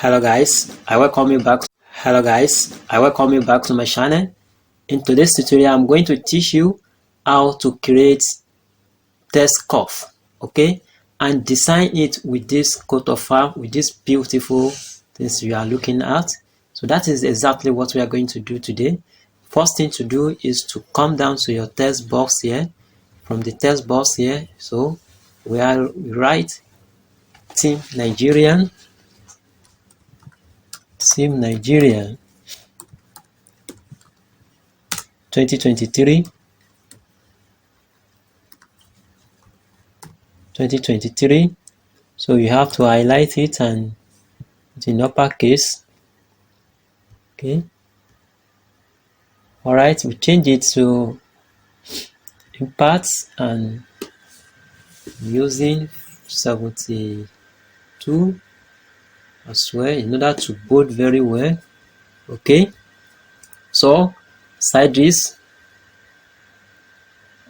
Hello guys, I welcome you back. To my channel. In today's tutorial, I'm going to teach you how to create test curve, okay, and design it with this coat of arm, with this beautiful things you are looking at. So that is exactly what we are going to do today. First thing to do is to come down to your text box here. From the text box here, so we write Team Nigerian 2023. So you have to highlight it and it's in uppercase. Okay. Alright, we change it to impacts and using 72 as well in order to bold very well. Okay, so side this,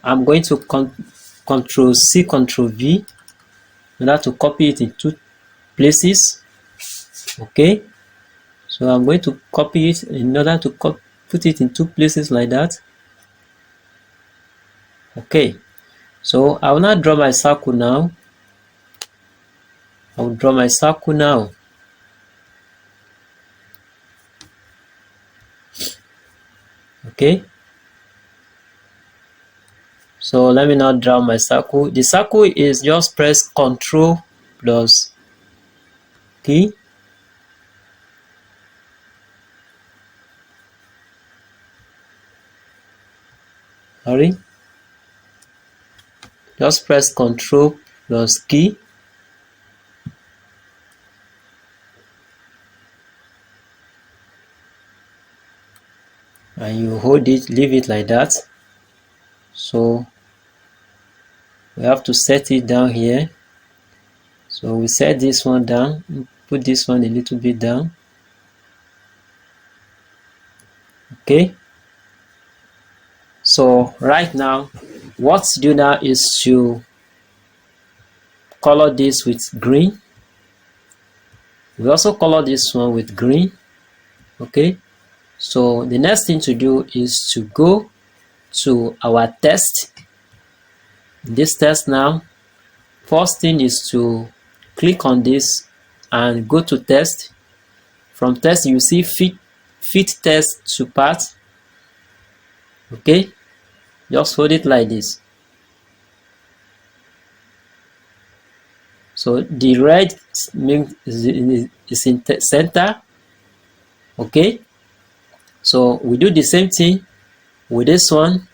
I'm going to Control C, Control V in order to copy it in two places. Okay, so I'm going to copy it in order to put it in two places like that. Okay, so I will not draw my circle now. I will draw my circle now. Okay, so let me now draw my circle. The circle is just press Control plus key. Just press Control plus key. And you hold it, leave it like that. So we have to set it down here. So we set this one down, put this one a little bit down. Okay. So right now, what to do now is to color this with green. We also color this one with green. Okay. So the next thing to do is to go to our test. This test now, first thing is to click on this and go to test. From test, you see fit test to path. Okay, just hold it like this. So the red means is in center. Okay, so we do the same thing with this one,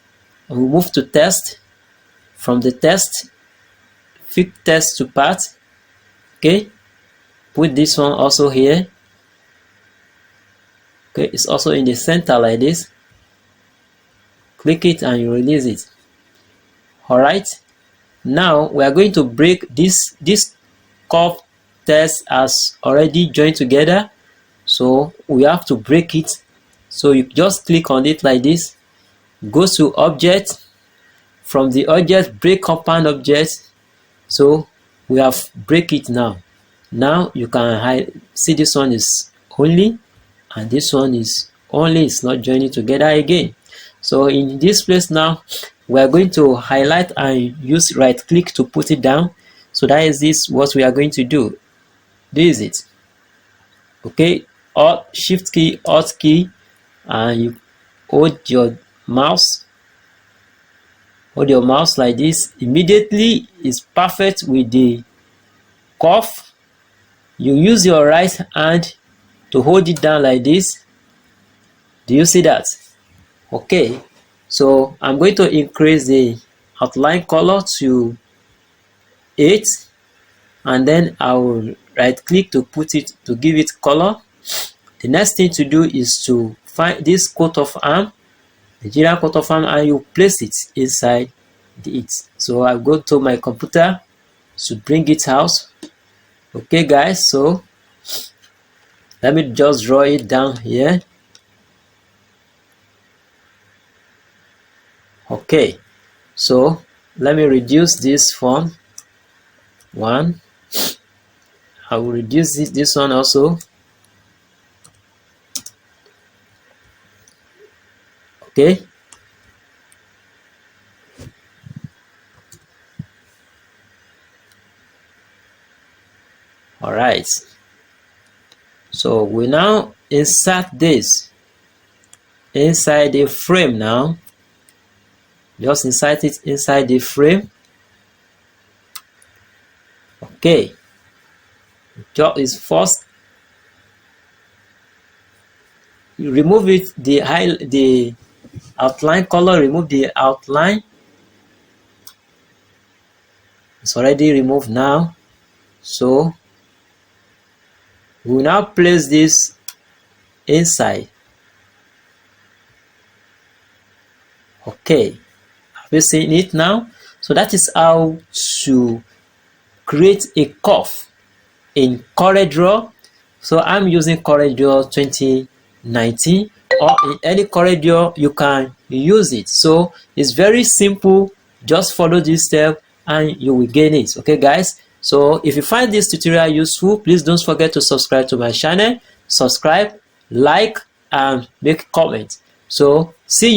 and we move to test. From the test, fit test to path. Okay, put this one also here. Okay, it's also in the center like this. Click it and you release it. Alright, now we are going to break this curve test as already joined together, so we have to break it. So you just click on it like this, go to object, from the object break compound object. So we have break it now. Now you can see this one is only and this one is only, it's not joining together again. So in this place now, we are going to highlight and use right click to put it down. So that is this what we are going to do. This is it. Okay, Shift key, Alt key, and you hold your mouse. Hold your mouse like this. Immediately it's perfect with the curve. You use your right hand to hold it down like this. Do you see that? Okay, so I'm going to increase the outline color to 8, and then I will right click to put it, to give it color. The next thing to do is to find this coat of arm, Nigerian coat of arm, and you place it inside it. So I go to my computer to bring it out. Okay guys, so let me just draw it down here. Okay, so let me reduce this font. I will reduce this one also. Okay. All right. So we now insert this inside the frame now. Just insert it inside the frame. Okay. Job is first, you remove it, the outline color, remove the outline. It's already removed now. So we will now place this inside. Okay, have you seen it now? So that is how to create a curve in CORELDRAW. So I'm using CORELDRAW 2019, or in any CORELDRAW you can use it. So it's very simple. Just follow this step and you will gain it. Okay guys, so if you find this tutorial useful, please don't forget to subscribe to my channel. Subscribe, like, and make comments. So see you.